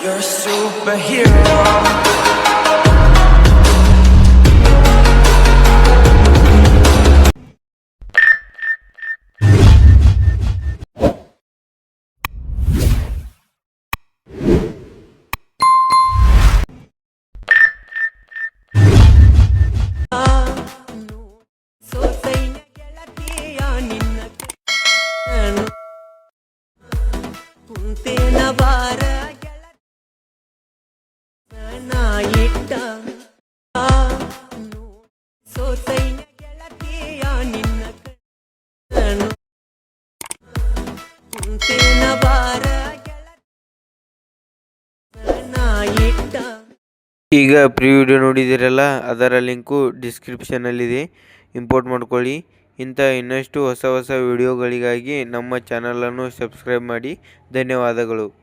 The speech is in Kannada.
You're a superhero. ಈಗ ಪ್ರಿವಿಡಿಯೋ ನೋಡಿದಿರಲ್ಲ, ಅದರ ಲಿಂಕು ಡಿಸ್ಕ್ರಿಪ್ಷನಲ್ಲಿದೆ. ಇಂಪೋರ್ಟ್ ಮಾಡ್ಕೊಳ್ಳಿ. ಇಂಥ ಇನ್ನಷ್ಟು ಹೊಸ ವಿಡಿಯೋಗಳಿಗಾಗಿ ನಮ್ಮ ಚಾನಲನ್ನು ಸಬ್ಸ್ಕ್ರೈಬ್ ಮಾಡಿ. ಧನ್ಯವಾದಗಳು.